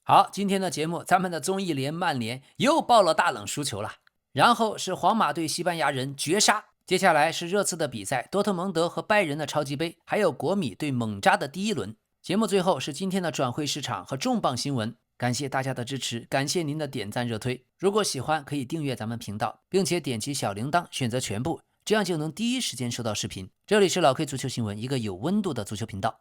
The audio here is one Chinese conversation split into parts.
好，今天的节目，咱们的综艺联曼联又爆了大冷输球了。然后是皇马对西班牙人绝杀，接下来是热刺的比赛，多特蒙德和拜仁的超级杯，还有国米对猛扎的第一轮。节目最后是今天的转会市场和重磅新闻。感谢大家的支持，感谢您的点赞热推。如果喜欢，可以订阅咱们频道，并且点击小铃铛选择全部，这样就能第一时间收到视频。这里是老 K 足球新闻，一个有温度的足球频道。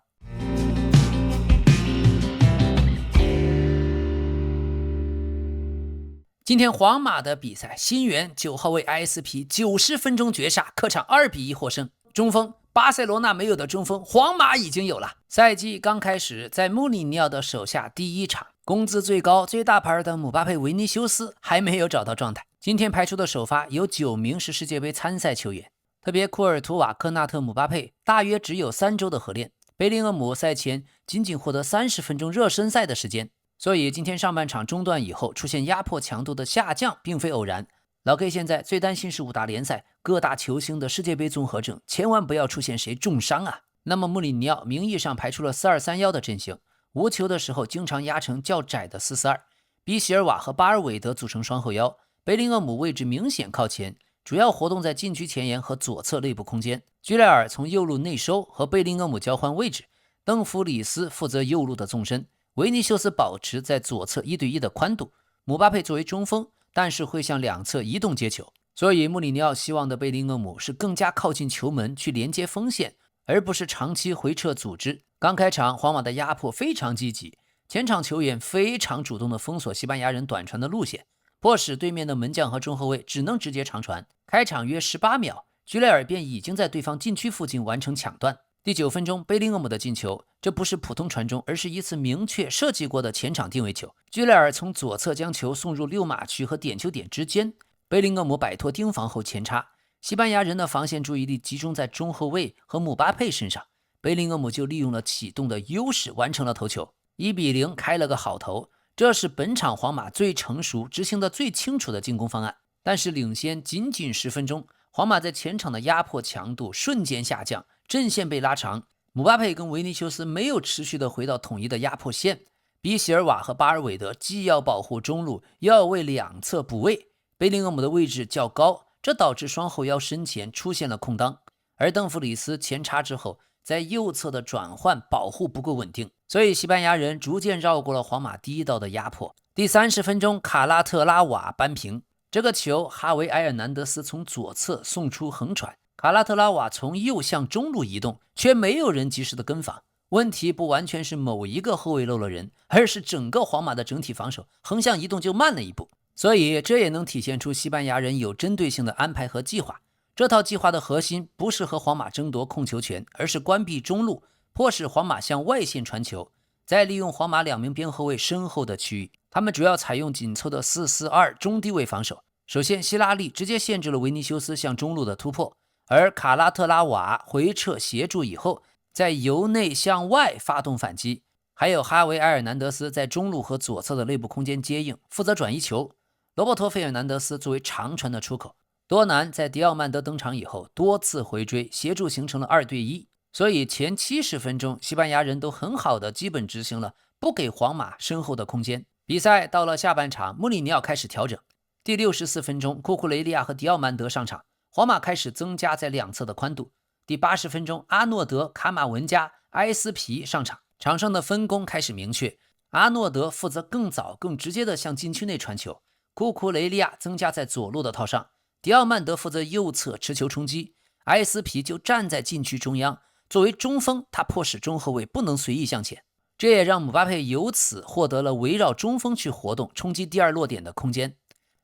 今天皇马的比赛，新援9号位 ISP 90分钟绝杀，客场2-1获胜。中锋巴塞罗那没有的中锋，皇马已经有了。赛季刚开始，在穆里尼奥的手下第一场，工资最高、最大牌的姆巴佩、维尼修斯还没有找到状态。今天排出的首发有9名是世界杯参赛球员，特别库尔图瓦、科纳特、姆巴佩大约只有3周的合练，贝林厄姆赛前仅仅获得30分钟热身赛的时间。所以今天上半场中断以后出现压迫强度的下降并非偶然。老 K 现在最担心是5大联赛各大球星的世界杯综合症，千万不要出现谁重伤啊。那么穆里尼奥名义上排出了4-2-3-1的阵型，无球的时候经常压成较窄的4-4-2，比席尔瓦和巴尔韦德组成双后腰，贝林厄姆位置明显靠前，主要活动在禁区前沿和左侧内部空间，居莱尔从右路内收和贝林厄姆交换位置，邓弗里斯负责右路的纵深，维尼修斯保持在左侧1对1的宽度，姆巴佩作为中锋，但是会向两侧移动接球，所以穆里尼奥希望的贝林厄姆是更加靠近球门去连接锋线，而不是长期回撤组织。刚开场皇马的压迫非常积极，前场球员非常主动地封锁西班牙人短传的路线，迫使对面的门将和中后卫只能直接长传。开场约18秒，居莱尔便已经在对方禁区附近完成抢断。第9分钟，贝林厄姆的进球，这不是普通传中，而是一次明确设计过的前场定位球。居莱尔从左侧将球送入6码区和点球点之间，贝林厄姆摆脱盯防后前插，西班牙人的防线注意力集中在中后卫和姆巴佩身上，贝林厄姆就利用了启动的优势完成了头球，1-0开了个好头。这是本场皇马最成熟、执行的最清楚的进攻方案。但是领先仅仅10分钟，皇马在前场的压迫强度瞬间下降，阵线被拉长，姆巴佩跟维尼修斯没有持续的回到统一的压迫线，比席尔瓦和巴尔韦德既要保护中路，又要为两侧补位，贝林厄姆的位置较高，这导致双后腰身前出现了空当，而邓弗里斯前插之后，在右侧的转换保护不够稳定，所以西班牙人逐渐绕过了皇马第一道的压迫。第30分钟，卡拉特拉瓦扳平，这个球哈维埃尔南德斯从左侧送出横传，卡拉特拉瓦从右向中路移动，却没有人及时的跟防。问题不完全是某一个后卫漏了人，而是整个皇马的整体防守横向移动就慢了一步。所以这也能体现出西班牙人有针对性的安排和计划。这套计划的核心不是和皇马争夺控球权，而是关闭中路，迫使皇马向外线传球，再利用皇马2名边后卫身后的区域。他们主要采用紧凑的4-4-2中低位防守。首先，希拉利直接限制了维尼修斯向中路的突破，而卡拉特拉瓦回撤协助以后，在由内向外发动反击。还有哈维埃尔南德斯在中路和左侧的内部空间接应，负责转移球。罗伯托费尔南德斯作为长传的出口。多南在迪奥曼德登场以后，多次回追协助，形成了2对1。所以前70分钟，西班牙人都很好的基本执行了不给皇马身后的空间。比赛到了下半场，穆里尼奥开始调整。第64分钟，库库雷利亚和迪奥曼德上场，皇马开始增加在两侧的宽度。第80分钟，阿诺德、卡马文加、埃斯皮上场，场上的分工开始明确。阿诺德负责更早、更直接的向禁区内传球，库库雷利亚增加在左路的套上，迪奥曼德负责右侧持球冲击，埃斯皮就站在禁区中央，作为中锋，他迫使中后卫不能随意向前，这也让姆巴佩由此获得了围绕中锋去活动、冲击第2落点的空间。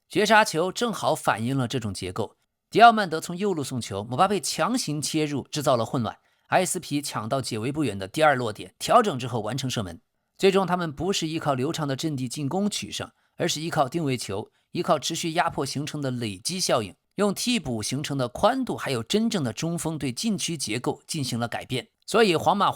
绝杀球正好反映了这种结构。迪奥曼德从右路送球，姆巴佩强行切入，制造了混乱。埃斯皮抢到解围不远的第2落点，调整之后完成射门。最终他们不是依靠流畅的阵地进攻取胜，而是依靠定位球，依靠持续压迫形成的累积效应，用替补形成的宽度还有真正的中锋对禁区结构进行了改变。所以皇马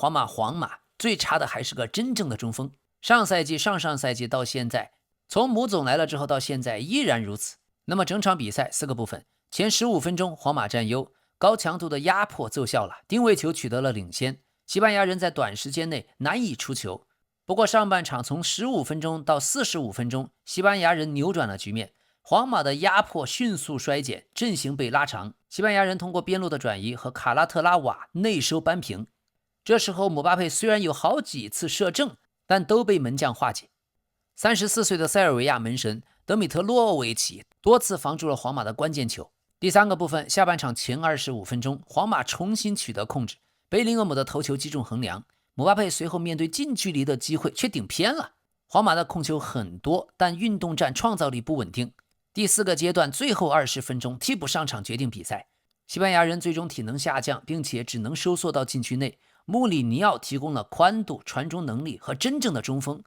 最差的还是个真正的中锋。上赛季、上上赛季到现在，从姆总来了之后到现在依然如此。那么整场比赛4个部分，前15分钟皇马占优，高强度的压迫奏效了，定位球取得了领先，西班牙人在短时间内难以出球。不过上半场从15分钟到45分钟，西班牙人扭转了局面，皇马的压迫迅速衰减，阵型被拉长，西班牙人通过边路的转移和卡拉特拉瓦内收扳平。这时候姆巴佩虽然有好几次射正，但都被门将化解。34岁的塞尔维亚门神德米特洛维奇多次防住了皇马的关键球。第三个部分，下半场前25分钟，皇马重新取得控制，贝林厄姆的头球击中横梁，姆巴佩随后面对近距离的机会却顶偏了。皇马的控球很多，但运动战创造力不稳定。第四个阶段最后20分钟，替补上场决定比赛。西班牙人最终体能下降，并且只能收缩到禁区内。穆里尼奥提供了宽度、传中能力和真正的中锋。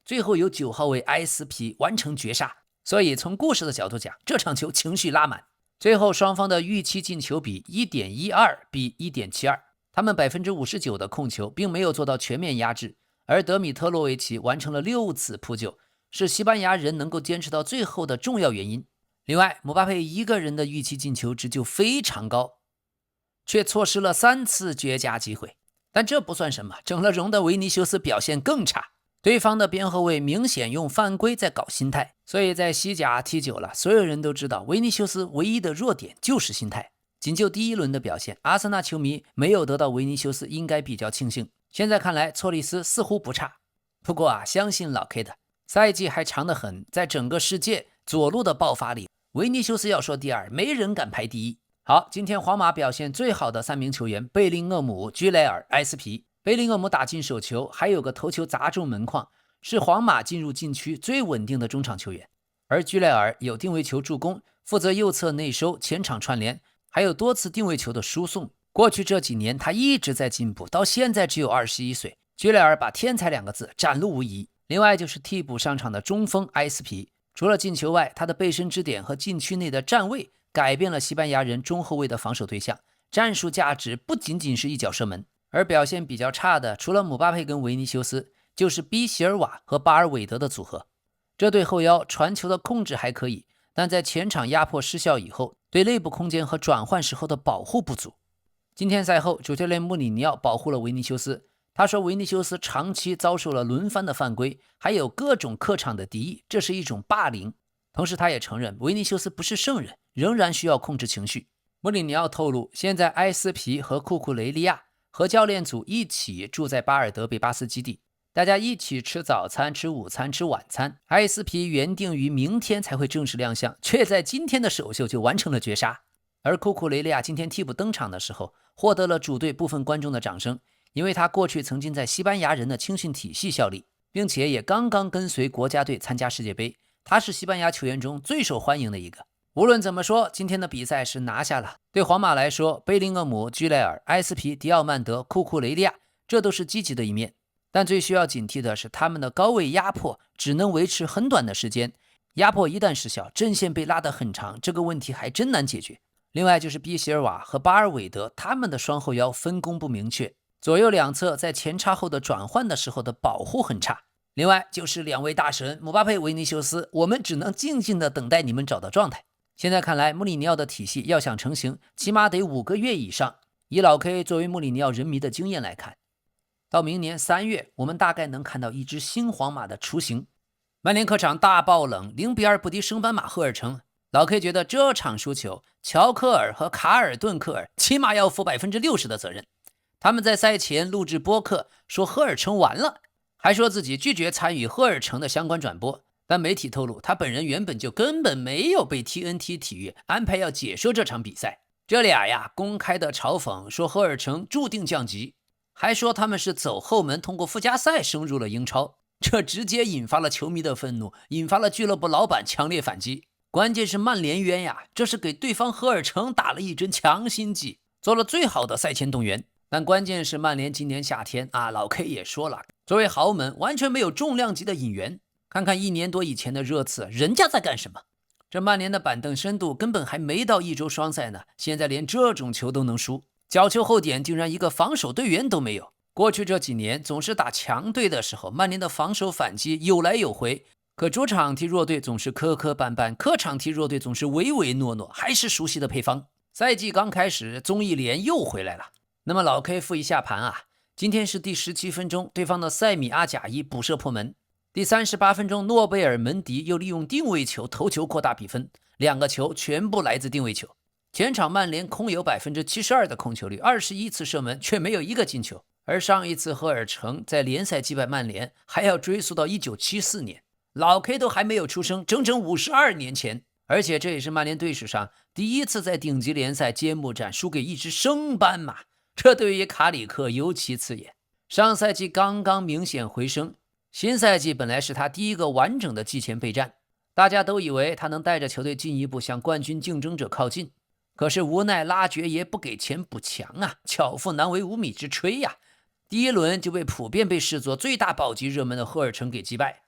最后由9号位埃斯皮完成绝杀。所以从故事的角度讲，这场球情绪拉满。最后双方的预期进球比 1.12 比 1.72， 他们 59% 的控球并没有做到全面压制，而德米特洛维奇完成了6次扑救，是西班牙人能够坚持到最后的重要原因。另外，姆巴佩一个人的预期进球值就非常高，却错失了3次绝佳机会。但这不算什么，整了容的维尼修斯表现更差。对方的边后卫明显用犯规在搞心态，所以在西甲踢久了，所有人都知道维尼修斯唯一的弱点就是心态。仅就第一轮的表现，阿森纳球迷没有得到维尼修斯应该比较庆幸。现在看来，措利斯似乎不差。不过相信老 K 的，赛季还长得很，在整个世界左路的爆发力，维尼修斯要说第二，没人敢排第一。好，今天皇马表现最好的3名球员，贝林厄姆、居雷尔、埃斯皮。贝林厄姆打进手球，还有个头球砸中门框，是皇马进入禁区最稳定的中场球员。而居雷尔有定位球助攻，负责右侧内收、前场串联，还有多次定位球的输送。过去这几年他一直在进步，到现在只有21岁。居雷尔把天才2个字展露无遗。另外就是替补上场的中锋埃斯皮，除了进球外，他的背身支点和禁区内的站位改变了西班牙人中后卫的防守对象，战术价值不仅仅是一脚射门。而表现比较差的，除了姆巴佩跟维尼修斯，就是比席尔瓦和巴尔韦德的组合。这对后腰传球的控制还可以，但在前场压迫失效以后，对内部空间和转换时候的保护不足。今天赛后，主教练穆里尼奥保护了维尼修斯，他说维尼修斯长期遭受了轮番的犯规，还有各种客场的敌意，这是一种霸凌。同时他也承认维尼修斯不是圣人，仍然需要控制情绪。穆里尼奥透露，现在埃斯皮和库库雷利亚和教练组一起住在巴尔德贝巴斯基地，大家一起吃早餐、吃午餐、吃晚餐。埃斯皮原定于明天才会正式亮相，却在今天的首秀就完成了绝杀。而库库雷利亚今天替补登场的时候，获得了主队部分观众的掌声，因为他过去曾经在西班牙人的青训体系效力，并且也刚刚跟随国家队参加世界杯，他是西班牙球员中最受欢迎的一个。无论怎么说，今天的比赛是拿下了。对皇马来说，贝林厄姆、居雷尔、埃斯皮、迪奥曼德、库库雷利亚，这都是积极的一面。但最需要警惕的是，他们的高位压迫只能维持很短的时间，压迫一旦失效，阵线被拉得很长，这个问题还真难解决。另外就是比席尔瓦和巴尔韦德，他们的双后腰分工不明确，左右两侧在前插后的转换的时候的保护很差。另外就是2位大神姆巴佩、维尼修斯，我们只能静静的等待你们找到状态。现在看来，穆里尼奥的体系要想成型，起码得5个月以上。以老 K 作为穆里尼奥人迷的经验来看，到明年3月，我们大概能看到一支新皇马的雏形。曼联客场大爆冷，0-2不敌升班马赫尔城。老 K 觉得这场输球，乔科尔和卡尔顿克尔起码要负 60% 的责任。他们在赛前录制播客说赫尔城完了，还说自己拒绝参与赫尔城的相关转播。但媒体透露，他本人原本就根本没有被 TNT 体育安排要解说这场比赛。这俩呀，公开的嘲讽说赫尔城注定降级，还说他们是走后门通过附加赛升入了英超。这直接引发了球迷的愤怒，引发了俱乐部老板强烈反击。关键是曼联冤呀，这是给对方赫尔城打了一针强心剂，做了最好的赛前动员。但关键是曼联今年夏天老 K 也说了，作为豪门完全没有重量级的引援。看看1年多以前的热刺，人家在干什么？这曼联的板凳深度根本还没到1周双赛呢，现在连这种球都能输，角球后点竟然一个防守队员都没有。过去这几年总是打强队的时候，曼联的防守反击有来有回，可主场踢弱队总是磕磕绊绊，客场踢弱队总是唯唯诺诺，还是熟悉的配方。赛季刚开始，综艺联又回来了。那么老 K 复一下盘今天是第17分钟，对方的塞米阿贾伊补射破门。第38分钟，诺贝尔门迪又利用定位球头球扩大比分，2个球全部来自定位球。全场曼联空有 72% 的控球率，21次射门却没有一个进球。而上一次赫尔城在联赛击败曼联还要追溯到1974年，老 K 都还没有出生，整整52年前。而且这也是曼联队史上第一次在顶级联赛揭幕战输给一支升班马，这对于卡里克尤其刺眼。上赛季刚刚明显回升，新赛季本来是他第一个完整的季前备战，大家都以为他能带着球队进一步向冠军竞争者靠近，可是无奈拉爵爷不给钱补强啊，巧妇难为无米之炊呀。第一轮就被普遍被视作最大保级热门的赫尔城给击败，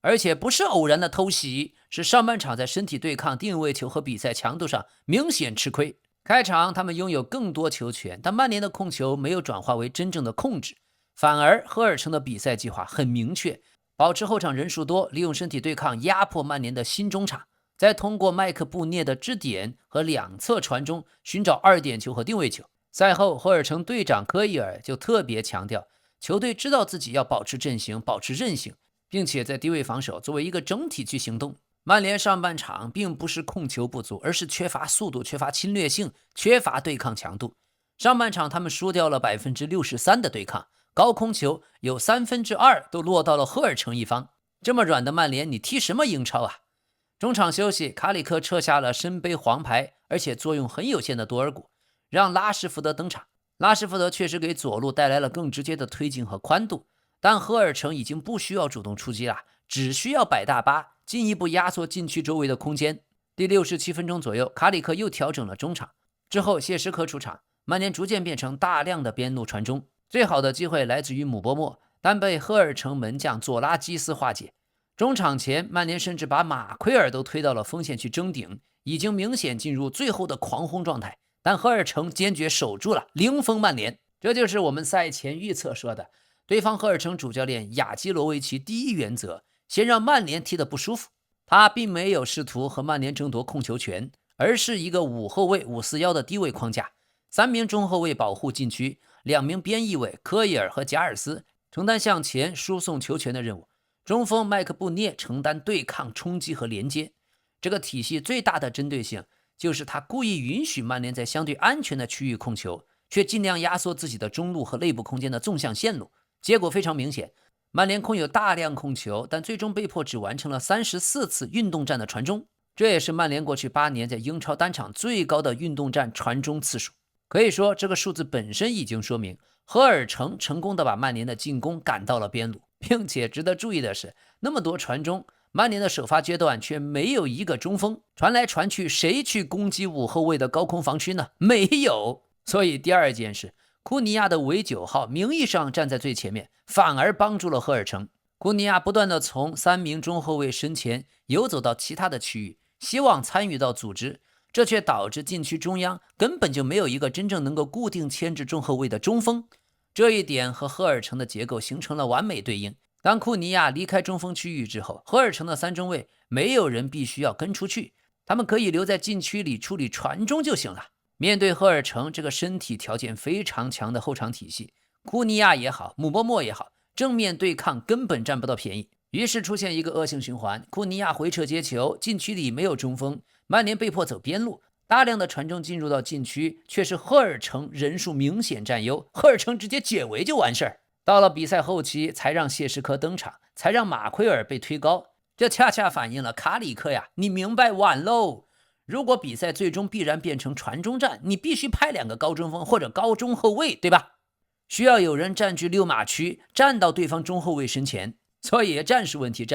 而且不是偶然的偷袭，是上半场在身体对抗、定位球和比赛强度上明显吃亏。开场他们拥有更多球权，但曼联的控球没有转化为真正的控制，反而赫尔城的比赛计划很明确，保持后场人数多，利用身体对抗压迫曼联的新中场，再通过麦克布涅的支点和两侧传中寻找2点球和定位球。赛后，赫尔城队长科伊尔就特别强调，球队知道自己要保持阵型，保持韧性，并且在低位防守作为一个整体去行动。曼联上半场并不是控球不足，而是缺乏速度、缺乏侵略性、缺乏对抗强度。上半场他们输掉了 63% 的对抗，高空球有2/3都落到了赫尔城一方。这么软的曼联，你踢什么英超啊？中场休息，卡里克撤下了身背黄牌，而且作用很有限的多尔古，让拉什福德登场。拉什福德确实给左路带来了更直接的推进和宽度，但赫尔城已经不需要主动出击了，只需要摆大巴，进一步压缩禁区周围的空间。第67分钟左右，卡里克又调整了中场，之后谢什科出场，曼联逐渐变成大量的边路传中。最好的机会来自于姆波莫，但被赫尔城门将佐拉基斯化解。中场前，曼联甚至把马奎尔都推到了锋线去争顶，已经明显进入最后的狂轰状态。但赫尔城坚决守住了，零封曼联。这就是我们赛前预测说的，对方赫尔城主教练亚基罗维奇第一原则，先让曼联踢得不舒服。他并没有试图和曼联争夺控球权，而是一个5后卫541的低位框架，3名中后卫保护禁区，2名边翼卫科伊尔和贾尔斯承担向前输送球权的任务，中锋麦克布涅承担对抗、冲击和连接。这个体系最大的针对性就是他故意允许曼联在相对安全的区域控球，却尽量压缩自己的中路和内部空间的纵向线路。结果非常明显，曼联空有大量控球，但最终被迫只完成了34次运动战的传中，这也是曼联过去8年在英超单场最高的运动战传中次数。可以说，这个数字本身已经说明赫尔城成功的把曼联的进攻赶到了边路，并且值得注意的是，那么多传中，曼联的首发阶段却没有一个中锋，传来传去，谁去攻击5后卫的高空防区呢？没有。所以第二件事，库尼亚的伪9号名义上站在最前面，反而帮助了赫尔城。库尼亚不断地从3名中后卫身前游走到其他的区域，希望参与到组织，这却导致禁区中央根本就没有一个真正能够固定牵制中后卫的中锋。这一点和赫尔城的结构形成了完美对应。当库尼亚离开中锋区域之后，赫尔城的3中卫没有人必须要跟出去，他们可以留在禁区里处理传中就行了。面对赫尔城这个身体条件非常强的后场体系，库尼亚也好，姆波莫也好，正面对抗根本占不到便宜。于是出现一个恶性循环，库尼亚回撤接球，禁区里没有中锋，曼联被迫走边路，大量的传中进入到禁区，却是赫尔城人数明显占优，赫尔城直接解围就完事儿。到了比赛后期，才让谢什科登场，才让马奎尔被推高，这恰恰反映了卡里克呀，你明白晚喽。如果比赛最终必然变成传中战，你必须派2个高中锋或者高中后卫，对吧？需要有人占据6码区，站到对方中后卫身前。所以战术问题，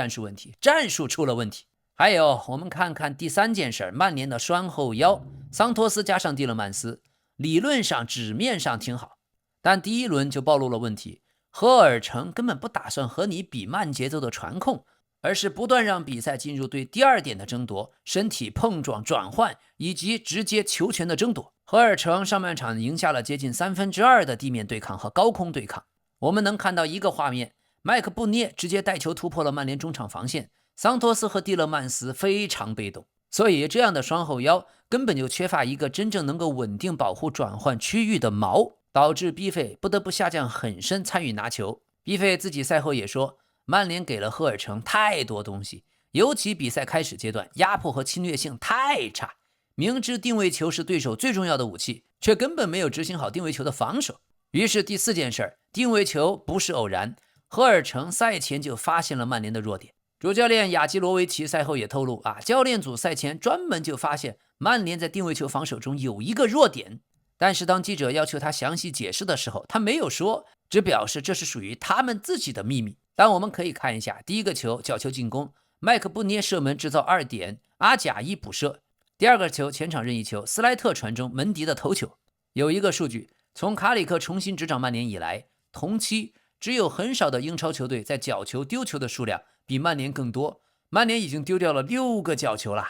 战术出了问题。还有，我们看看第3件事，曼联的双后腰桑托斯加上蒂勒曼斯，理论上纸面上挺好，但第一轮就暴露了问题。赫尔城根本不打算和你比慢节奏的传控，而是不断让比赛进入对第2点的争夺，身体碰撞、转换以及直接球权的争夺。赫尔城上半场赢下了接近2/3的地面对抗和高空对抗。我们能看到一个画面，麦克布涅直接带球突破了曼联中场防线，桑托斯和蒂勒曼斯非常被动。所以这样的双后腰根本就缺乏一个真正能够稳定保护转换区域的锚。导致毕费不得不下降很深参与拿球。毕费自己赛后也说，曼联给了赫尔城太多东西，尤其比赛开始阶段压迫和侵略性太差，明知定位球是对手最重要的武器，却根本没有执行好定位球的防守。于是第4件事，定位球不是偶然，赫尔城赛前就发现了曼联的弱点。主教练亚基罗维奇赛后也透露教练组赛前专门就发现曼联在定位球防守中有一个弱点，但是当记者要求他详细解释的时候，他没有说，只表示这是属于他们自己的秘密。但我们可以看一下第一个球角球进攻，麦克布涅射门制造2点，阿贾伊补射。第二个球前场任意球，斯莱特传中，门迪的头球。有一个数据，从卡里克重新执掌曼联以来，同期只有很少的英超球队在角球丢球的数量比曼联更多，曼联已经丢掉了6个角球了。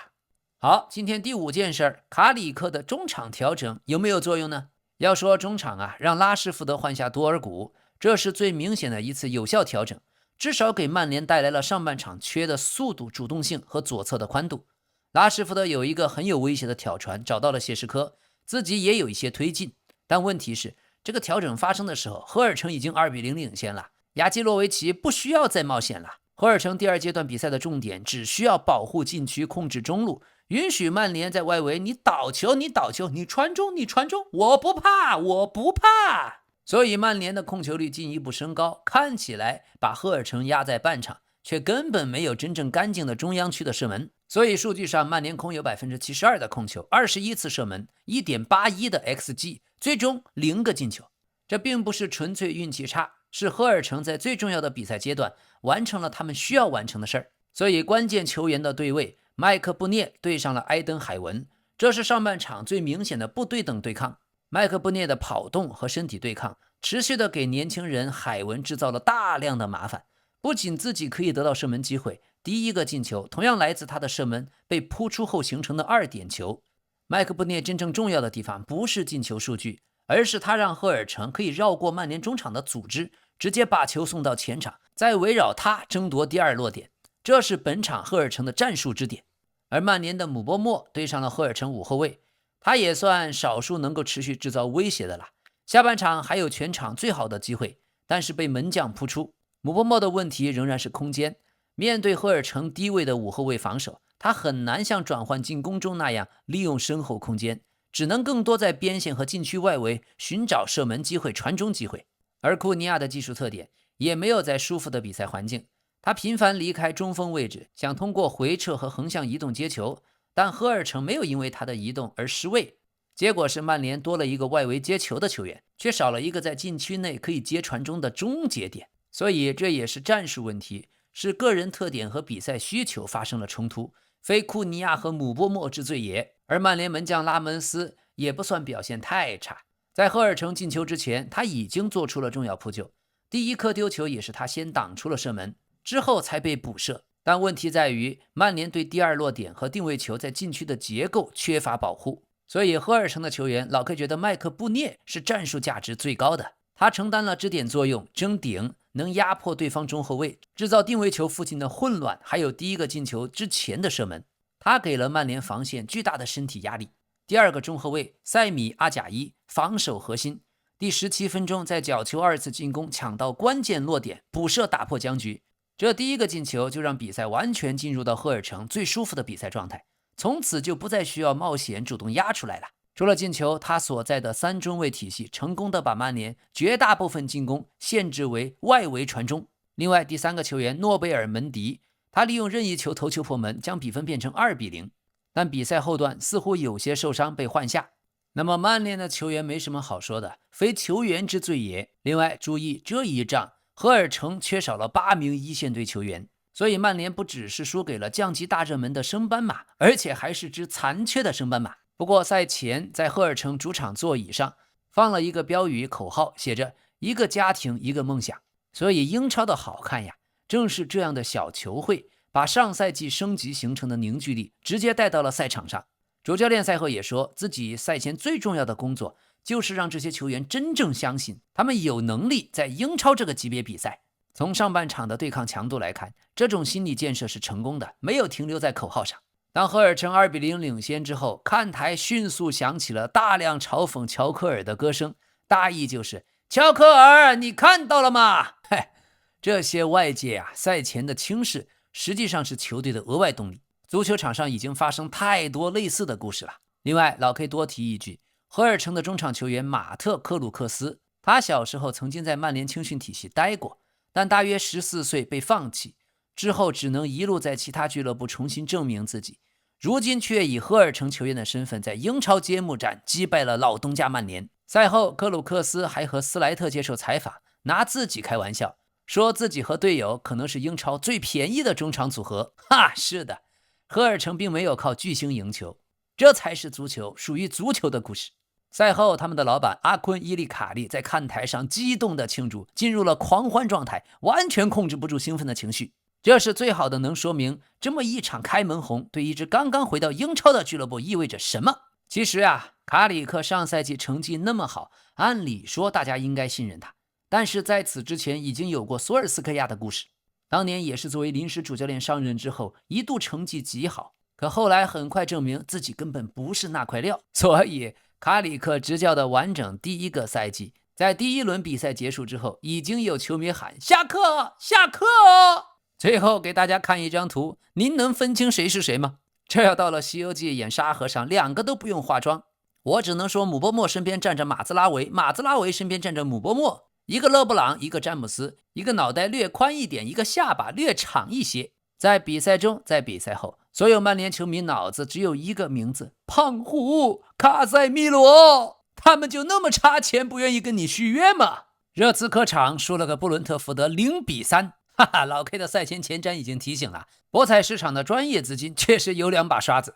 好，今天第5件事，卡里克的中场调整有没有作用呢？要说中场让拉什福德换下多尔古，这是最明显的一次有效调整，至少给曼联带来了上半场缺的速度、主动性和左侧的宽度。拉什福德有一个很有威胁的挑传，找到了谢什科，自己也有一些推进，但问题是这个调整发生的时候，赫尔城已经2比0领先了，亚基洛维奇不需要再冒险了。赫尔城第2阶段比赛的重点只需要保护禁区，控制中路，允许曼联在外围你倒球，你传中，我不怕。所以曼联的控球率进一步升高，看起来把赫尔城压在半场，却根本没有真正干净的中央区的射门。所以数据上曼联空有 72% 的控球，21次射门， 1.81 的 XG， 最终0个进球。这并不是纯粹运气差，是赫尔城在最重要的比赛阶段完成了他们需要完成的事儿。所以关键球员的对位，麦克布涅对上了埃登海文，这是上半场最明显的不对等对抗。麦克布涅的跑动和身体对抗持续的给年轻人海文制造了大量的麻烦，不仅自己可以得到射门机会，第1个进球同样来自他的射门被扑出后形成的2点球。麦克布涅真正重要的地方不是进球数据，而是他让赫尔城可以绕过曼联中场的组织，直接把球送到前场，再围绕他争夺第2落点，这是本场赫尔城的战术支点。而曼联的姆波莫对上了赫尔城5后卫，他也算少数能够持续制造威胁的了。下半场还有全场最好的机会，但是被门将扑出。姆波莫的问题仍然是空间，面对赫尔城低位的5后卫防守，他很难像转换进攻中那样利用身后空间，只能更多在边线和禁区外围寻找射门机会、传中机会。而库尼亚的技术特点也没有在舒服的比赛环境，他频繁离开中锋位置，想通过回撤和横向移动接球，但赫尔城没有因为他的移动而失位，结果是曼联多了一个外围接球的球员，却少了一个在禁区内可以接传中的终结点。所以这也是战术问题，是个人特点和比赛需求发生了冲突，非库尼亚和姆波莫之罪也。而曼联门将拉门斯也不算表现太差，在赫尔城进球之前，他已经做出了重要扑救，第1颗丢球也是他先挡出了射门，之后才被补射。但问题在于曼联对第2落点和定位球在禁区的结构缺乏保护，所以赫尔城的球员老 K 觉得麦克布涅是战术价值最高的，他承担了支点作用，争顶，能压迫对方中后卫，制造定位球附近的混乱，还有第1个进球之前的射门，他给了曼联防线巨大的身体压力。第2个中后卫塞米阿贾伊防守核心，第17分钟在角球2次进攻抢到关键落点，补射打破僵局，这第1个进球就让比赛完全进入到赫尔城最舒服的比赛状态，从此就不再需要冒险主动压出来了。除了进球，他所在的3中卫体系成功的把曼联绝大部分进攻限制为外围传中。另外第3个球员诺贝尔门迪，他利用任意球头球破门，将比分变成2比0，但比赛后段似乎有些受伤被换下。那么曼联的球员没什么好说的，非球员之罪也。另外注意这一仗赫尔城缺少了8名一线队球员，所以曼联不只是输给了降级大热门的升班马，而且还是只残缺的升班马。不过赛前在赫尔城主场座椅上放了一个标语口号，写着一个家庭一个梦想。所以英超的好看呀，正是这样的小球会把上赛季升级形成的凝聚力直接带到了赛场上。主教练赛后也说，自己赛前最重要的工作就是让这些球员真正相信他们有能力在英超这个级别比赛。从上半场的对抗强度来看，这种心理建设是成功的，没有停留在口号上。当赫尔城2比0领先之后，看台迅速响起了大量嘲讽乔科尔的歌声，大意就是乔克尔，你看到了吗？嘿，这些外界赛前的轻视实际上是球队的额外动力。足球场上已经发生太多类似的故事了。另外，老 K 多提一句，荷尔城的中场球员马特·克鲁克斯，他小时候曾经在曼联青训体系待过，但大约14岁被放弃，之后只能一路在其他俱乐部重新证明自己，如今却以荷尔城球员的身份在英超揭幕战击败了老东家曼联。赛后，克鲁克斯还和斯莱特接受采访，拿自己开玩笑，说自己和队友可能是英超最便宜的中场组合。是的，荷尔城并没有靠巨星赢球，这才是足球属于足球的故事。赛后，他们的老板阿昆伊利卡利在看台上激动地庆祝，进入了狂欢状态，完全控制不住兴奋的情绪。这是最好的能说明这么一场开门红对一支刚刚回到英超的俱乐部意味着什么。其实卡里克上赛季成绩那么好，按理说大家应该信任他，但是在此之前已经有过索尔斯克亚的故事，当年也是作为临时主教练上任之后一度成绩极好，可后来很快证明自己根本不是那块料。所以卡里克执教的完整第一个赛季，在第一轮比赛结束之后，已经有球迷喊下课下课。最后给大家看一张图，您能分清谁是谁吗？这要到了西游记演沙和尚，两个都不用化妆。我只能说姆波默身边站着马兹拉维，马兹拉维身边站着姆波默，一个勒布朗，一个詹姆斯，一个脑袋略宽一点，一个下巴略长一些。在比赛中，在比赛后，所有曼联球迷脑子只有一个名字，胖虎卡塞米罗。他们就那么差钱不愿意跟你续约吗？热刺客场输了个布伦特福德0-3。老 K 的赛前前瞻已经提醒了，博彩市场的专业资金确实有两把刷子。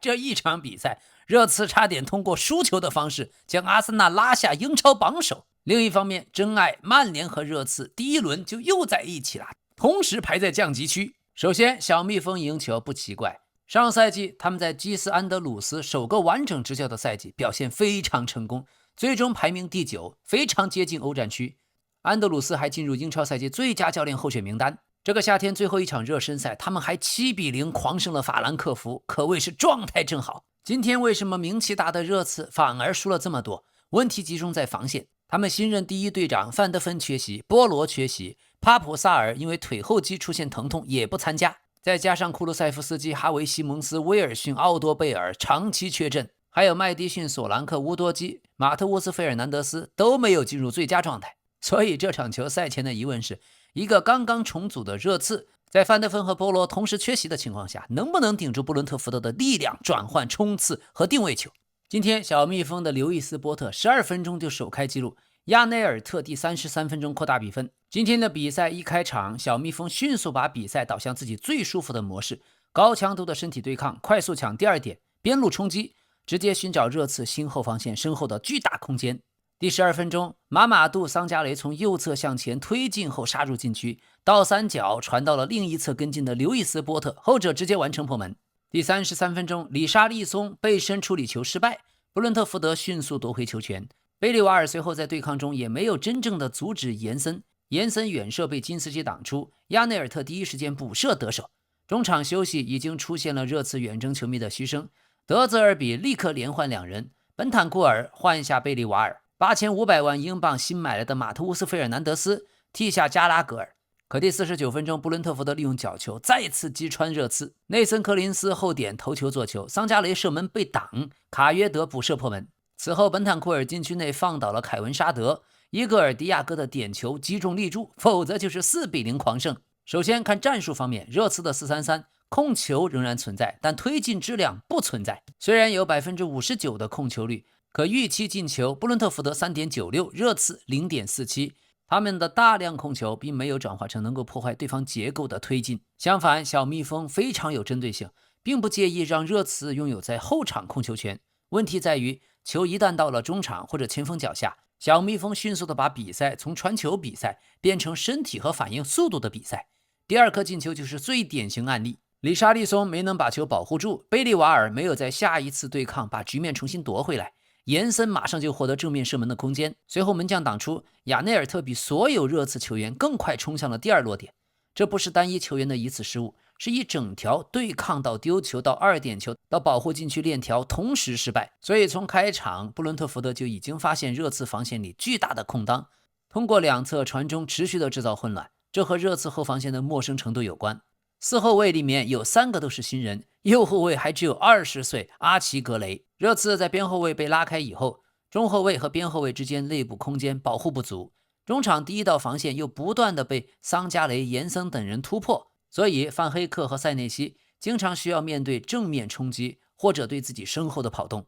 这一场比赛，热刺差点通过输球的方式将阿森纳拉下英超榜首。另一方面，真爱曼联和热刺第一轮就又在一起了，同时排在降级区。首先，小蜜蜂赢球不奇怪，上赛季他们在基斯安德鲁斯首个完整执教的赛季表现非常成功，最终排名第9，非常接近欧战区。安德鲁斯还进入英超赛季最佳教练候选名单。这个夏天最后一场热身赛，他们还7-0狂胜了法兰克福，可谓是状态正好。今天为什么名气大的热刺反而输了这么多？问题集中在防线。他们新任第一队长范德芬缺席，波罗缺席，帕普萨尔因为腿后肌出现疼痛也不参加，再加上库鲁塞夫斯基、哈维西蒙斯、威尔逊、奥多贝尔长期缺阵，还有麦迪逊、索兰克、乌多基、马特乌斯、费尔南德斯都没有进入最佳状态。所以这场球赛前的疑问是，一个刚刚重组的热刺在范德芬和波罗同时缺席的情况下，能不能顶住布伦特福德的力量转换、冲刺和定位球？今天小蜜蜂的刘易斯波特12分钟就首开纪录，亚内尔特第33分钟扩大比分。今天的比赛一开场，小蜜蜂迅速把比赛导向自己最舒服的模式，高强度的身体对抗，快速抢第二点，边路冲击，直接寻找热刺新后防线身后的巨大空间。第12分钟，马马杜桑加雷从右侧向前推进后杀入禁区，倒三角传到了另一侧跟进的刘易斯波特，后者直接完成破门。第33分钟，里沙利松背身处理球失败，布伦特福德迅速夺回球权。贝利瓦尔随后在对抗中也没有真正的阻止延森远射被金斯基挡出，亚内尔特第一时间补射得手。中场休息已经出现了热刺远征球迷的嘘声，德泽尔比立刻连换2人，本坦库尔换下贝利瓦尔，8500万英镑新买来的马特乌斯·费尔南德斯替下加拉格尔。可第49分钟，布伦特福德利用角球再次击穿热刺，内森·柯林斯后点头球做球，桑加雷射门被挡，卡约德补射破门。此后本坦库尔禁区内放倒了凯文·沙德，伊戈尔·迪亚哥的点球击中立柱，否则就是4-0狂胜。首先看战术方面，热刺的4-3-3控球仍然存在，但推进质量不存在。虽然有 59% 的控球率，可预期进球布伦特福德 3.96， 热刺 0.47， 他们的大量控球并没有转化成能够破坏对方结构的推进。相反，小蜜蜂非常有针对性，并不介意让热刺拥有在后场控球权。问题在于，球一旦到了中场或者前锋脚下，小蜜蜂迅速的把比赛从传球比赛变成身体和反应速度的比赛。第二颗进球就是最典型案例，里沙利松没能把球保护住，贝利瓦尔没有在下一次对抗把局面重新夺回来，延森马上就获得正面射门的空间，随后门将挡出，亚内尔特比所有热刺球员更快冲向了第二落点。这不是单一球员的一次失误，是一整条对抗到丢球到2点球到保护禁区链条同时失败，所以从开场布伦特福德就已经发现热刺防线里巨大的空当，通过两侧传中持续的制造混乱，这和热刺后防线的陌生程度有关。4后卫里面有3个都是新人，右后卫还只有20岁阿奇格雷。热刺在边后卫被拉开以后，中后卫和边后卫之间内部空间保护不足，中场第一道防线又不断的被桑加雷、延森等人突破，所以范黑克和塞内西经常需要面对正面冲击或者对自己身后的跑动。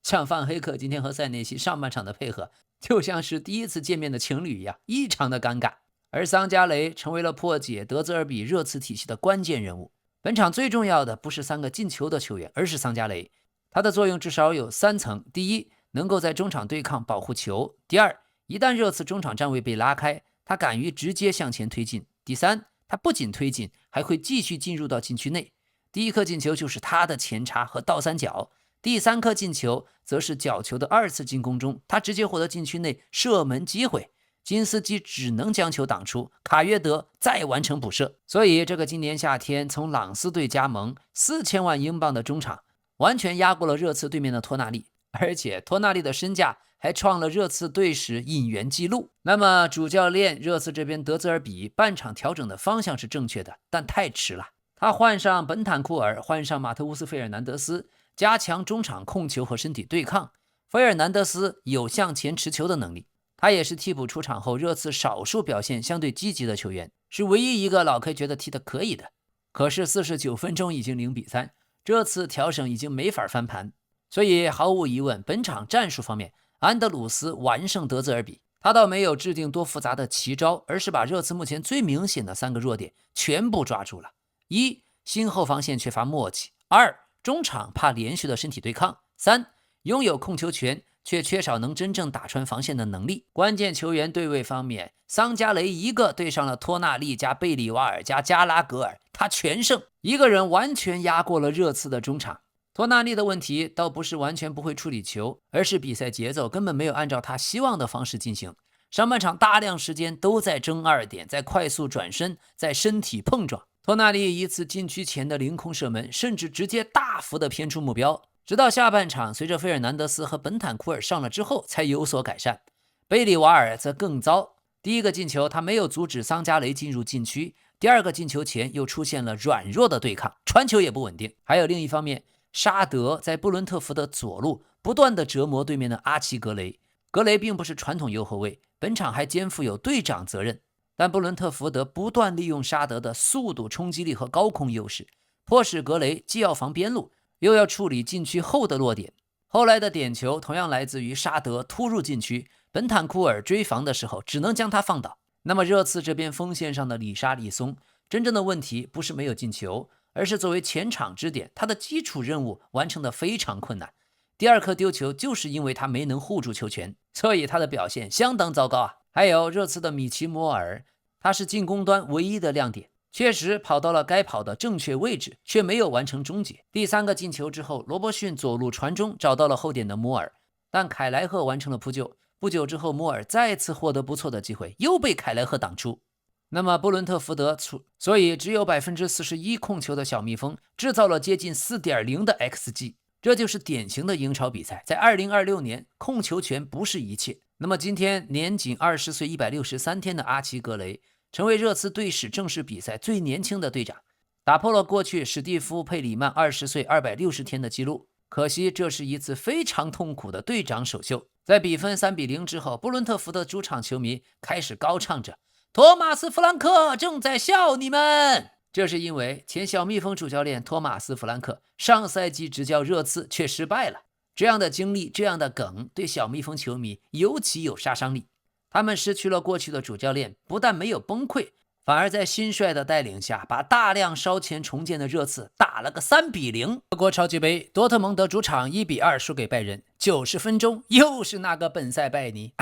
像范黑克今天和塞内西上半场的配合就像是第一次见面的情侣一样，异常的尴尬。而桑加雷成为了破解德泽尔比热刺体系的关键人物。本场最重要的不是3个进球的球员，而是桑加雷。他的作用至少有3层：第一，能够在中场对抗保护球；第二，一旦热刺中场站位被拉开，他敢于直接向前推进；第三，他不仅推进，还会继续进入到禁区内。第一颗进球就是他的前插和倒三角，第3颗进球则是角球的2次进攻中，他直接获得禁区内射门机会。金斯基只能将球挡出，卡约德再完成补射。所以这个今年夏天从朗斯队加盟4000万英镑的中场，完全压过了热刺对面的托纳利，而且托纳利的身价还创了热刺队史引援纪录。那么主教练热刺这边德泽尔比半场调整的方向是正确的，但太迟了。他换上本坦库尔，换上马特乌斯·费尔南德斯，加强中场控球和身体对抗。费尔南德斯有向前持球的能力，他也是替补出场后热刺少数表现相对积极的球员，是唯一一个老 K 觉得踢得可以的。可是49分钟已经0-3，这次调整已经没法翻盘，所以毫无疑问，本场战术方面，安德鲁斯完胜德泽尔比。他倒没有制定多复杂的奇招，而是把热刺目前最明显的3个弱点全部抓住了：一、新后防线缺乏默契；二、中场怕连续的身体对抗；三、拥有控球权却缺少能真正打穿防线的能力。关键球员对位方面，桑加雷一个对上了托纳利加贝里瓦尔加加拉格尔，他全胜，一个人完全压过了热刺的中场。托纳利的问题倒不是完全不会处理球，而是比赛节奏根本没有按照他希望的方式进行。上半场大量时间都在争2点，在快速转身，在身体碰撞。托纳利一次禁区前的凌空射门，甚至直接大幅的偏出目标。直到下半场，随着费尔南德斯和本坦库尔上了之后才有所改善。贝里瓦尔则更糟，第一个进球他没有阻止桑加雷进入禁区，第二个进球前又出现了软弱的对抗，传球也不稳定。还有另一方面，沙德在布伦特福德左路不断的折磨对面的阿奇格雷。格雷并不是传统右后卫，本场还肩负有队长责任，但布伦特福德不断利用沙德的速度、冲击力和高空优势，迫使格雷既要防边路，又要处理禁区后的落点。后来的点球同样来自于沙德突入禁区，本坦库尔追防的时候只能将他放倒。那么热刺这边锋线上的里沙利松，真正的问题不是没有进球，而是作为前场支点，他的基础任务完成的非常困难。第二颗丢球就是因为他没能护住球权，所以他的表现相当糟糕啊。还有热刺的米奇摩尔，他是进攻端唯一的亮点，确实跑到了该跑的正确位置，却没有完成终结。第3个进球之后，罗伯逊左路传中找到了后点的摩尔，但凯莱赫完成了扑救。不久之后，摩尔再次获得不错的机会，又被凯莱赫挡出。那么布伦特福德所以只有 41% 控球的小蜜蜂制造了接近 4.0 的 XG， 这就是典型的英超比赛。在2026年，控球权不是一切。那么今天年仅20岁163天的阿奇格雷成为热刺队史正式比赛最年轻的队长，打破了过去史蒂夫·佩里曼20岁260天的记录。可惜这是一次非常痛苦的队长首秀。在比分3-0之后，布伦特福德主场球迷开始高唱着托马斯·弗兰克正在笑你们，这是因为前小蜜蜂主教练托马斯·弗兰克上赛季执教热刺却失败了。这样的经历，这样的梗对小蜜蜂球迷尤其有杀伤力。他们失去了过去的主教练，不但没有崩溃，反而在新帅的带领下，把大量烧钱重建的热刺打了个3-0。德国超级杯，多特蒙德主场1-2输给拜仁，90分钟又是那个本塞拜尼。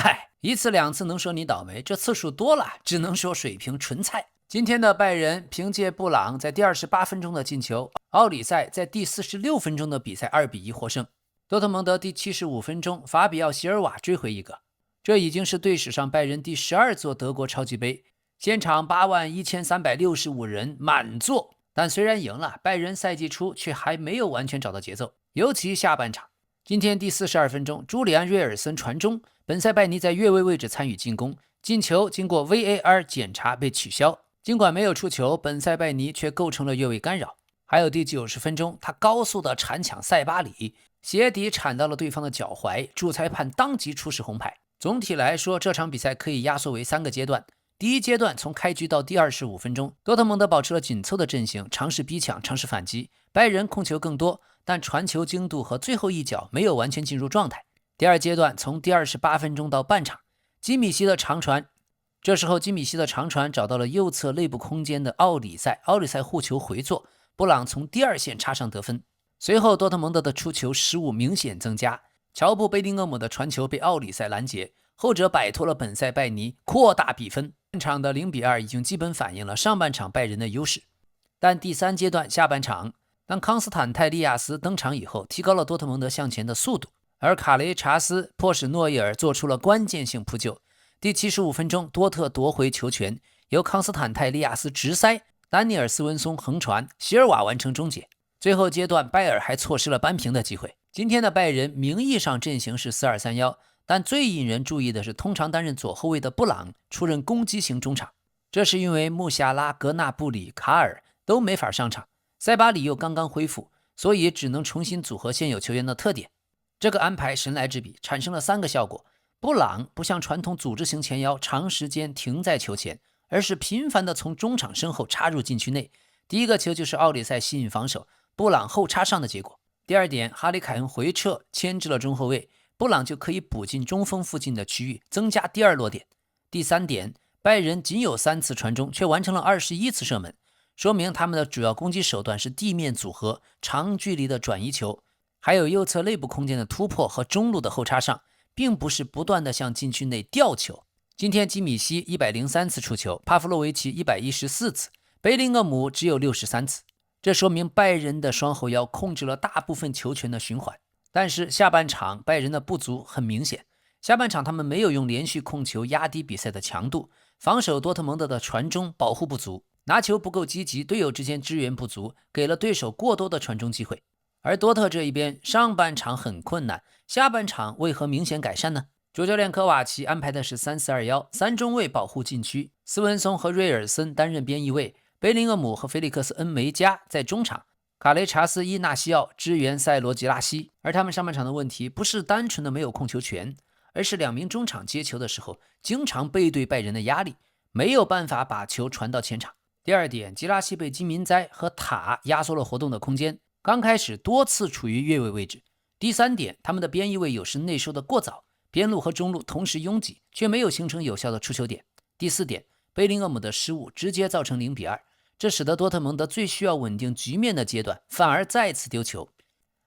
一次两次能说你倒霉，这次数多了，只能说水平纯菜。今天的拜仁凭借布朗在第28分钟的进球，奥里塞在第46分钟的比赛2-1获胜。多特蒙德第75分钟，法比奥席尔瓦追回一个，这已经是队史上拜仁第12座德国超级杯。现场81365人满座，但虽然赢了，拜仁赛季初却还没有完全找到节奏，尤其下半场。今天第42分钟，朱利安·瑞尔森传中，本塞拜尼在越位位置参与进攻，进球经过 VAR 检查被取消。尽管没有触球，本塞拜尼却构成了越位干扰。还有第90分钟，他高速的铲抢塞巴里，鞋底铲到了对方的脚踝，主裁判当即出示红牌。总体来说，这场比赛可以压缩为3个阶段。第一阶段从开局到第25分钟，多特蒙德保持了紧凑的阵型，尝试逼抢，尝试反击。拜仁控球更多，但传球精度和最后一脚没有完全进入状态。第二阶段从第28分钟到半场，基米希的长传，这时候基米希的长传找到了右侧内部空间的奥里塞，奥里塞护球回做，布朗从第二线插上得分。随后多特蒙德的出球失误明显增加，乔布贝林厄姆的传球被奥里塞拦截，后者摆脱了本塞拜尼，扩大比分。本场的0-2已经基本反映了上半场拜仁的优势。但第三阶段下半场，当康斯坦泰利亚斯登场以后，提高了多特蒙德向前的速度，而卡雷查斯迫使诺伊尔做出了关键性扑救。第75分钟，多特夺回球权，由康斯坦泰利亚斯直塞，丹尼尔斯文松横传，席尔瓦完成终结。最后阶段，拜尔还错失了扳平的机会。今天的拜仁名义上阵型是4-2-3-1，但最引人注意的是，通常担任左后卫的布朗出任攻击型中场，这是因为穆夏拉、格纳布里、卡尔都没法上场，塞巴里又刚刚恢复，所以只能重新组合现有球员的特点。这个安排神来之笔，产生了3个效果。布朗不像传统组织型前腰长时间停在球前，而是频繁地从中场身后插入禁区内。第一个球就是奥里塞吸引防守，布朗后插上的结果。第二点，哈里凯恩回撤牵制了中后卫，布朗就可以补进中锋附近的区域，增加第二落点。第三点，拜仁仅有3次传中，却完成了21次射门，说明他们的主要攻击手段是地面组合、长距离的转移球，还有右侧内部空间的突破和中路的后插上，并不是不断的向禁区内吊球。今天基米希103次触球，帕夫洛维奇114次，贝林厄姆只有63次。这说明拜仁的双后腰控制了大部分球权的循环。但是下半场拜仁的不足很明显，下半场他们没有用连续控球压低比赛的强度，防守多特蒙德的传中保护不足，拿球不够积极，队友之间支援不足，给了对手过多的传中机会。而多特这一边上半场很困难，下半场为何明显改善呢？主教练科瓦奇安排的是3-4-2-1，三中卫保护禁区，斯文松和瑞尔森担任边翼位，贝林厄姆和菲利克斯·恩梅加在中场，卡雷查斯·伊纳西奥支援塞罗吉拉西。而他们上半场的问题不是单纯的没有控球权，而是2名中场接球的时候经常背对拜仁的压力，没有办法把球传到前场。第二点，吉拉西被金明哉和塔压缩了活动的空间，刚开始多次处于越位位置。第三点，他们的边翼位有时内收的过早，边路和中路同时拥挤，却没有形成有效的出球点。第四点，贝林厄姆的失误直接造成0-2，这使得多特蒙德最需要稳定局面的阶段反而再次丢球。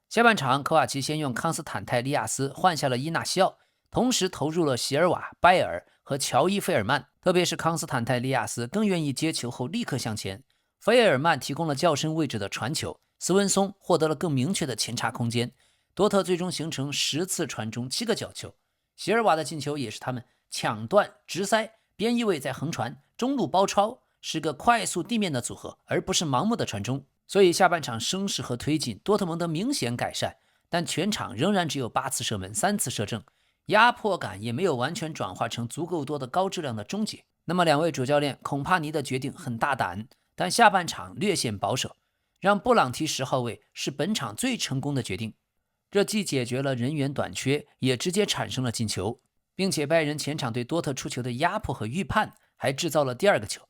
下半场，科瓦奇先用康斯坦泰利亚斯换下了伊纳西奥，同时投入了席尔瓦、拜尔和乔伊·费尔曼，特别是康斯坦泰利亚斯更愿意接球后立刻向前，费尔曼提供了较深位置的传球，斯文松获得了更明确的前插空间。多特最终形成10次传中7个角球，席尔瓦的进球也是他们抢断、直塞、边翼位在横传、中路包抄，是个快速地面的组合，而不是盲目的传中。所以下半场声势和推进，多特蒙德明显改善，但全场仍然只有8次射门，3次射正，压迫感也没有完全转化成足够多的高质量的终结。那么2位主教练孔帕尼的决定很大胆，但下半场略显保守，让布朗踢10号位是本场最成功的决定。这既解决了人员短缺，也直接产生了进球，并且拜仁前场对多特出球的压迫和预判，还制造了第2个球。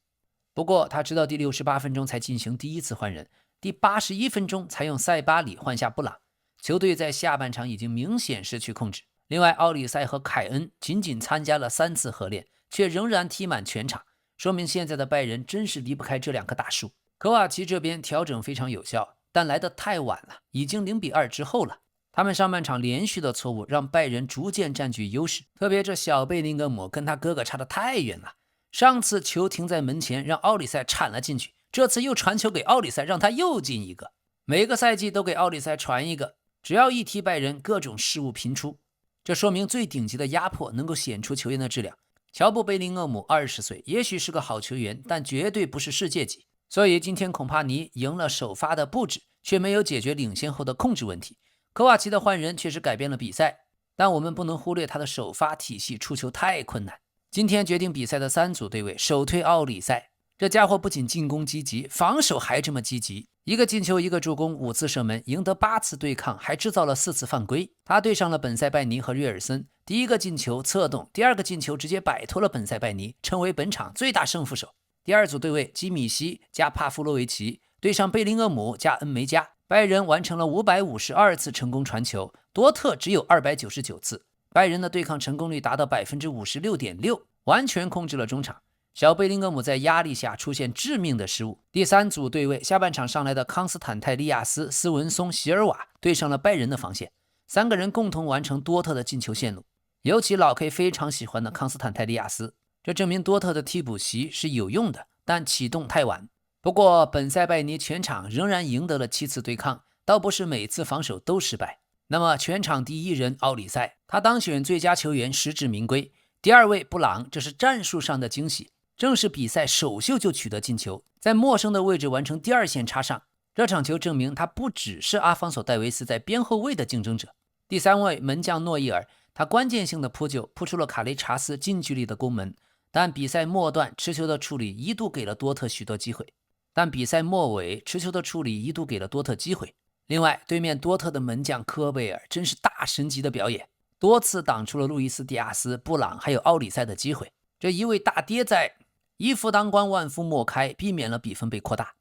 不过他直到第68分钟才进行第1次换人，第81分钟才用塞巴里换下布朗，球队在下半场已经明显失去控制。另外，奥里塞和凯恩仅仅参加了3次合练，却仍然踢满全场，说明现在的拜仁真是离不开这2棵大树。科瓦奇这边调整非常有效，但来得太晚了，已经0-2之后了。他们上半场连续的错误让拜仁逐渐占据优势，特别这小贝林格姆跟他哥哥差得太远了。上次球停在门前，让奥里塞铲了进去，这次又传球给奥里塞，让他又进一个。每个赛季都给奥里塞传一个，只要一踢拜仁，各种失误频出。这说明最顶级的压迫能够显出球员的质量。乔布贝林厄姆20岁，也许是个好球员，但绝对不是世界级。所以今天孔帕尼赢了首发的布置，却没有解决领先后的控制问题。科瓦奇的换人确实改变了比赛，但我们不能忽略他的首发体系出球太困难。今天决定比赛的3组对位首推奥里塞，这家伙不仅进攻积极，防守还这么积极，一个进球，一个助攻，5次射门，赢得8次对抗，还制造了4次犯规。他对上了本塞拜尼和约尔森，第一个进球策动，第二个进球直接摆脱了本塞拜尼，成为本场最大胜负手。第2组对位基米希加帕夫洛维奇对上贝林厄姆加恩梅加，拜仁完成了552次成功传球，多特只有299次。拜仁的对抗成功率达到 56.6%， 完全控制了中场。小贝林厄姆在压力下出现致命的失误。第3组对位下半场上来的康斯坦泰利亚斯、斯文松、席尔瓦对上了拜仁的防线，3个人共同完成多特的进球线路，尤其老 K 非常喜欢的康斯坦泰利亚斯，这证明多特的替补席是有用的，但启动太晚。不过本塞拜尼全场仍然赢得了7次对抗，倒不是每次防守都失败。那么全场第1人奥里塞，他当选最佳球员实至名归。第2位布朗，这是战术上的惊喜，正是比赛首秀就取得进球，在陌生的位置完成第2线插上，这场球证明他不只是阿方索戴维斯在边后卫的竞争者。第3位门将诺伊尔，他关键性的扑救扑出了卡雷查斯近距离的攻门，但比赛末段持球的处理一度给了多特许多机会。另外，对面多特的门将科贝尔真是大神级的表演，多次挡出了路易斯·迪亚斯、布朗还有奥里塞的机会。这一位大爹在一夫当关万夫莫开，避免了比分被扩大。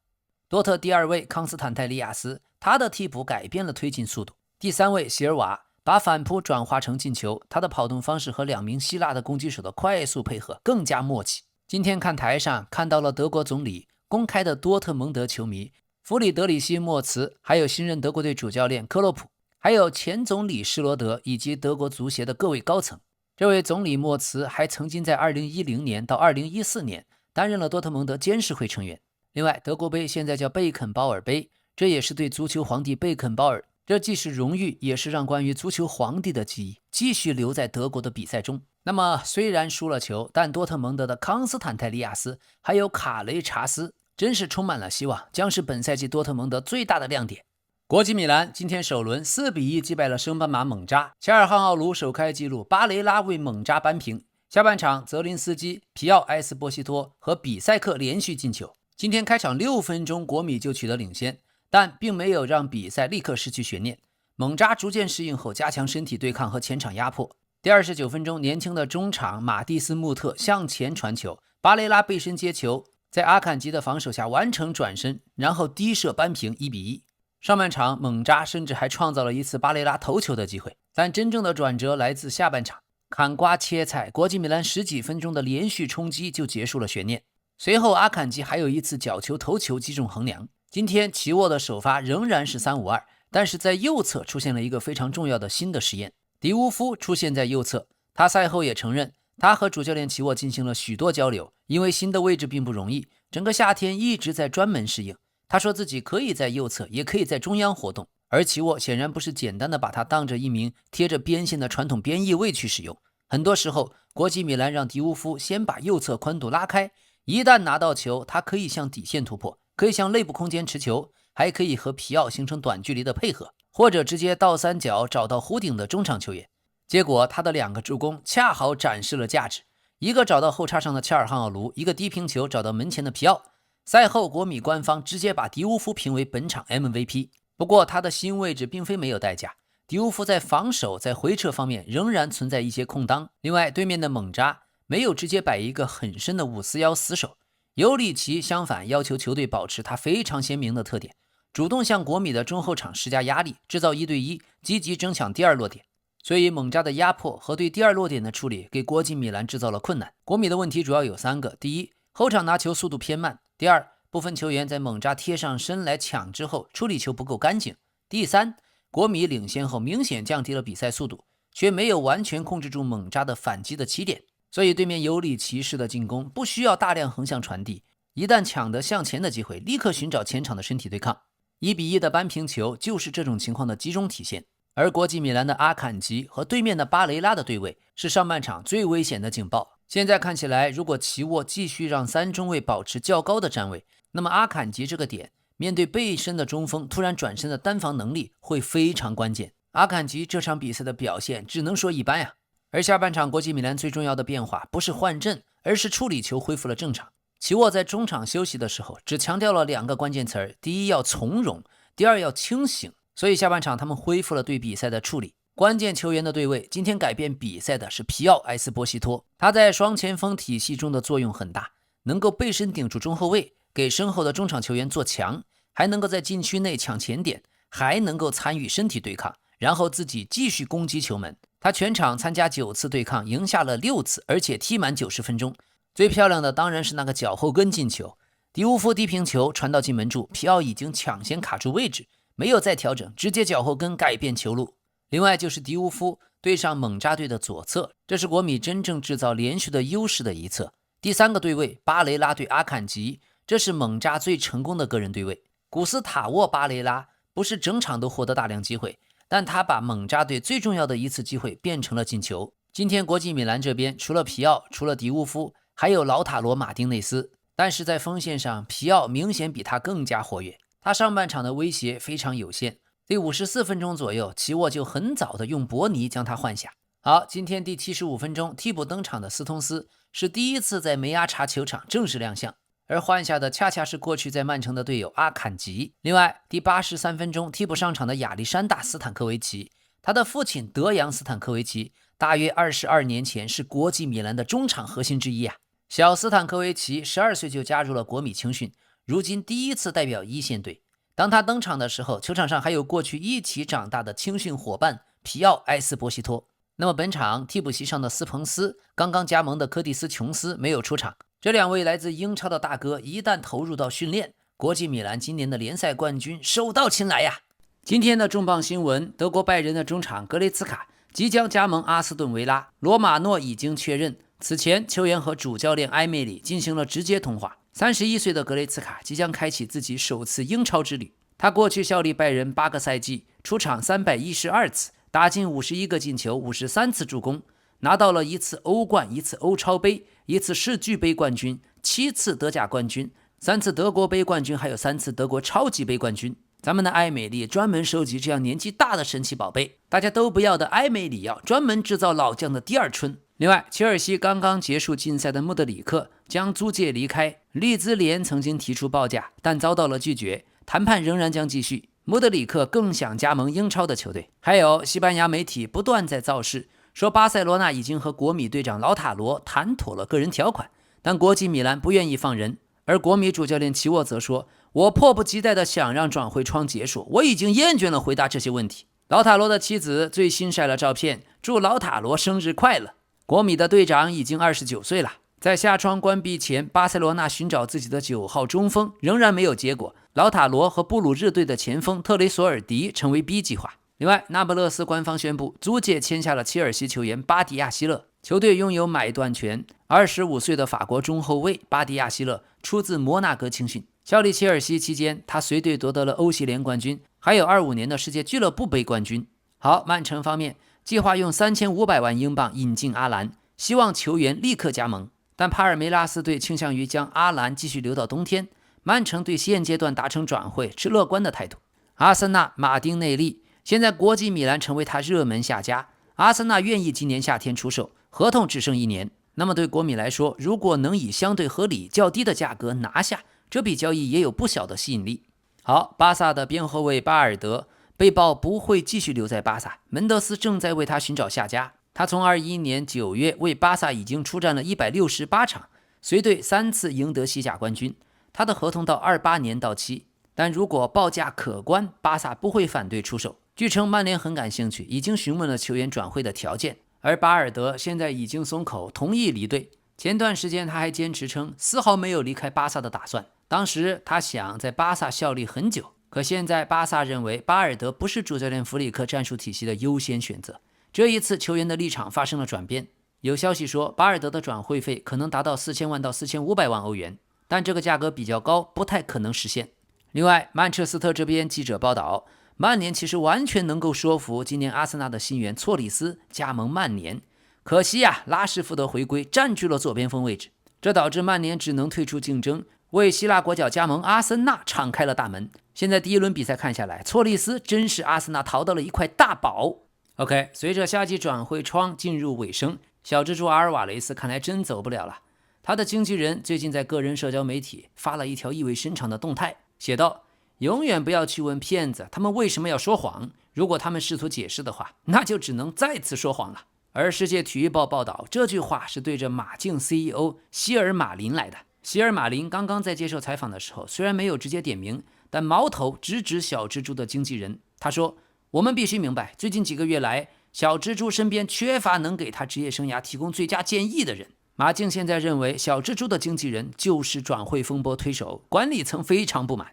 多特第2位康斯坦泰利亚斯，他的替补改变了推进速度。第3位席尔瓦把反扑转化成进球，他的跑动方式和2名希腊的攻击手的快速配合更加默契。今天看台上看到了德国总理、公开的多特蒙德球迷弗里德里希·莫茨，还有新任德国队主教练克洛普，还有前总理施罗德以及德国足协的各位高层。这位总理莫茨还曾经在2010年到2014年担任了多特蒙德监事会成员。另外，德国杯现在叫贝肯鲍尔杯，这也是对足球皇帝贝肯鲍尔，这既是荣誉，也是让关于足球皇帝的记忆继续留在德国的比赛中。那么虽然输了球，但多特蒙德的康斯坦泰利亚斯还有卡雷查斯真是充满了希望，将是本赛季多特蒙德最大的亮点。国际米兰今天首轮4-1击败了升班马猛扎，切尔汉奥卢首开纪录，巴雷拉为猛扎扳平。下半场泽林斯基、皮奥埃斯波西托和比塞克连续进球。今天开场6分钟国米就取得领先，但并没有让比赛立刻失去悬念。猛扎逐渐适应后加强身体对抗和前场压迫。第29分钟，年轻的中场马蒂斯穆特向前传球，巴雷拉背身接球，在阿坎吉的防守下完成转身，然后低射扳平1-1。上半场猛扎甚至还创造了一次巴雷拉头球的机会，但真正的转折来自下半场，砍瓜切菜，国际米兰10几分钟的连续冲击就结束了悬念。随后阿坎吉还有一次角球头球击中横梁。今天齐沃的首发仍然是3-5-2，但是在右侧出现了一个非常重要的新的实验，迪乌夫出现在右侧。他赛后也承认，他和主教练齐沃进行了许多交流，因为新的位置并不容易，整个夏天一直在专门适应。他说自己可以在右侧，也可以在中央活动，而齐沃显然不是简单的把他当着一名贴着边线的传统边翼位去使用。很多时候，国际米兰让迪乌夫先把右侧宽度拉开，一旦拿到球，他可以向底线突破，可以向内部空间持球，还可以和皮奥形成短距离的配合，或者直接倒三角找到弧顶的中场球员。结果他的2个助攻恰好展示了价值，一个找到后插上的切尔汉奥卢，一个低平球找到门前的皮奥。赛后国米官方直接把迪乌夫评为本场 MVP。 不过他的新位置并非没有代价，迪乌夫在防守在回撤方面仍然存在一些空当。另外，对面的猛扎没有直接摆一个很深的541死守，尤里奇相反要求球队保持他非常鲜明的特点，主动向国米的中后场施加压力，制造1对1，积极争抢第2落点。所以猛扎的压迫和对第2落点的处理给国际米兰制造了困难。国米的问题主要有3个：第一，后场拿球速度偏慢；第二，部分球员在猛扎贴上身来抢之后处理球不够干净；第三，国米领先后明显降低了比赛速度，却没有完全控制住猛扎的反击的起点。所以对面尤里奇式的进攻不需要大量横向传递，一旦抢得向前的机会，立刻寻找前场的身体对抗。1-1的扳平球就是这种情况的集中体现。而国际米兰的阿坎吉和对面的巴雷拉的对位是上半场最危险的警报。现在看起来，如果齐沃继续让3中卫保持较高的站位，那么阿坎吉这个点，面对背身的中锋突然转身的单防能力会非常关键。阿坎吉这场比赛的表现只能说一般呀。而下半场国际米兰最重要的变化不是换阵，而是处理球恢复了正常。齐沃在中场休息的时候只强调了2个关键词儿，第一要从容，第二要清醒。所以下半场他们恢复了对比赛的处理。关键球员的对位，今天改变比赛的是皮奥埃斯波西托，他在双前锋体系中的作用很大，能够背身顶住中后卫，给身后的中场球员做墙，还能够在禁区内抢前点，还能够参与身体对抗，然后自己继续攻击球门。他全场参加9次对抗，赢下了6次，而且踢满90分钟。最漂亮的当然是那个脚后跟进球，迪乌夫低平球传到进门柱，皮奥已经抢先卡住位置，没有再调整，直接脚后跟改变球路。另外就是迪乌夫对上猛扎队的左侧，这是国米真正制造连续的优势的一侧。第3个对位，巴雷拉对阿坎吉，这是猛扎最成功的个人对位。古斯塔沃·巴雷拉不是整场都获得大量机会，但他把猛扎队最重要的一次机会变成了进球。今天国际米兰这边除了皮奥，除了迪乌夫，还有劳塔罗·马丁内斯，但是在锋线上皮奥明显比他更加活跃，他上半场的威胁非常有限。第54分钟左右，齐沃就很早的用伯尼将他换下。好，今天第75分钟替补登场的斯通斯是第一次在梅阿查球场正式亮相，而换下的恰恰是过去在曼城的队友阿坎吉。另外第83分钟替补上场的亚历山大斯坦科维奇，他的父亲德扬斯坦科维奇大约22年前是国际米兰的中场核心之一啊。小斯坦科维奇12岁就加入了国米青训，如今第一次代表一线队。当他登场的时候，球场上还有过去一起长大的青训伙伴皮奥埃斯波西托。那么本场替补席上的斯彭斯，刚刚加盟的科蒂斯琼斯没有出场。这2位来自英超的大哥一旦投入到训练，国际米兰今年的联赛冠军手到擒来呀。今天的重磅新闻，德国拜仁的中场格雷茨卡即将加盟阿斯顿维拉，罗马诺已经确认。此前球员和主教练埃梅里进行了直接通话。31岁的格雷茨卡即将开启自己首次英超之旅。他过去效力拜仁8个赛季，出场312次，打进51个进球，53次助攻，拿到了1次欧冠、1次欧超杯、1次世俱杯冠军、7次德甲冠军、3次德国杯冠军，还有3次德国超级杯冠军。咱们的埃梅里专门收集这样年纪大的神奇宝贝，大家都不要的埃梅里奥专门制造老将的第二春。另外，切尔西刚刚结束禁赛的穆德里克将租借离开，利兹联曾经提出报价，但遭到了拒绝，谈判仍然将继续。穆德里克更想加盟英超的球队。还有西班牙媒体不断在造势，说巴塞罗那已经和国米队长劳塔罗谈妥了个人条款，但国际米兰不愿意放人。而国米主教练齐沃则说，我迫不及待地想让转会窗结束，我已经厌倦了回答这些问题。劳塔罗的妻子最新晒了照片，祝劳塔罗生日快乐。国米的队长已经29岁了。在夏窗关闭前，巴塞罗那寻找自己的9号中锋仍然没有结果，劳塔罗和布鲁日队的前锋特雷索尔迪成为 B 计划。另外，那不勒斯官方宣布租借签下了切尔西球员巴迪亚希勒，球队拥有买断权。25岁的法国中后卫巴迪亚希勒出自摩纳哥青训，效力切尔西期间，他随队夺得了欧协联冠军，还有25年的世界俱乐部杯冠军。好，曼城方面计划用3500万英镑引进阿兰，希望球员立刻加盟，但帕尔梅拉斯队倾向于将阿兰继续留到冬天。曼城对现阶段达成转会持乐观的态度。阿森纳马丁内利，现在国际米兰成为他热门下家，阿森纳愿意今年夏天出售，合同只剩1年。那么对国米来说，如果能以相对合理较低的价格拿下，这笔交易也有不小的吸引力。好，巴萨的边后卫巴尔德被曝不会继续留在巴萨，门德斯正在为他寻找下家。他从21年9月为巴萨已经出战了168场，随队3次赢得西甲冠军。他的合同到28年到期，但如果报价可观，巴萨不会反对出售。据称曼联很感兴趣，已经询问了球员转会的条件，而巴尔德现在已经松口同意离队。前段时间他还坚持称丝毫没有离开巴萨的打算，当时他想在巴萨效力很久，可现在巴萨认为巴尔德不是主教练弗里克战术体系的优先选择。这一次球员的立场发生了转变，有消息说巴尔德的转会费可能达到4000万到4500万欧元，但这个价格比较高，不太可能实现。另外，曼彻斯特这边记者报道，曼联其实完全能够说服今年阿森纳的新援措里斯加盟曼联，可惜拉什福德回归占据了左边锋位置，这导致曼联只能退出竞争，为希腊国脚加盟阿森纳敞开了大门。现在第一轮比赛看下来，错利斯真是阿森纳淘到了一块大宝。OK， 随着夏季转会窗进入尾声，小蜘蛛阿尔瓦雷斯看来真走不了了。他的经纪人最近在个人社交媒体发了一条意味深长的动态，写道：永远不要去问骗子他们为什么要说谎，如果他们试图解释的话，那就只能再次说谎了。而世界体育报报道，这句话是对着马竞 CEO 希尔马林来的。希尔马林刚刚在接受采访的时候，虽然没有直接点名，但矛头直指小蜘蛛的经纪人。他说：我们必须明白，最近几个月来，小蜘蛛身边缺乏能给他职业生涯提供最佳建议的人。马竞现在认为小蜘蛛的经纪人就是转会风波推手，管理层非常不满。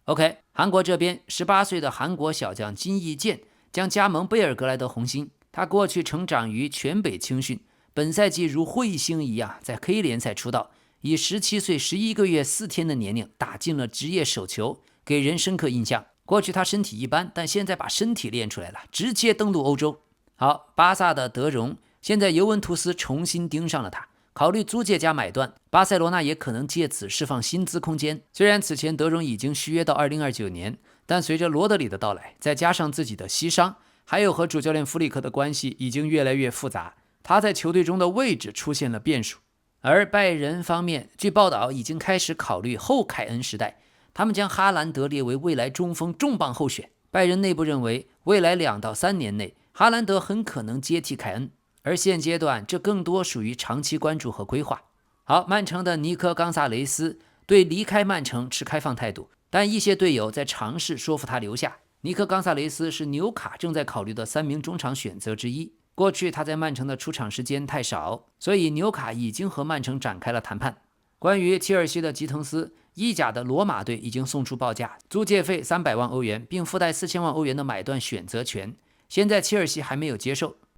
OK， 韩国这边18岁的韩国小将金义健将加盟贝尔格莱德红星。他过去成长于全北青训，本赛季如彗星一样在 K 联赛出道，以17岁11个月4天的年龄打进了职业首球，给人深刻印象。过去他身体一般，但现在把身体练出来了，直接登陆欧洲。好，巴萨的德容现在尤文图斯重新盯上了他，考虑租借加买断，巴塞罗那也可能借此释放薪资空间。虽然此前德容已经续约到2029年，但随着罗德里的到来，再加上自己的膝伤，还有和主教练弗里克的关系已经越来越复杂，他在球队中的位置出现了变数。而拜仁方面，据报道已经开始考虑后凯恩时代，他们将哈兰德列为未来中锋重磅候选。拜仁内部认为，未来2到3年内，哈兰德很可能接替凯恩，而现阶段这更多属于长期关注和规划。好，曼城的尼科冈萨雷斯对离开曼城持开放态度，但一些队友在尝试说服他留下。尼科冈萨雷斯是纽卡正在考虑的3名中场选择之一。过去他在曼城的出场时间太少，所以纽卡已经和曼城展开了谈判。关于切尔西的吉滕斯，意甲的罗马队已经送出报价，租借费300万欧元，并附带4000万欧元的买断选择权。现在切尔西还没有接受，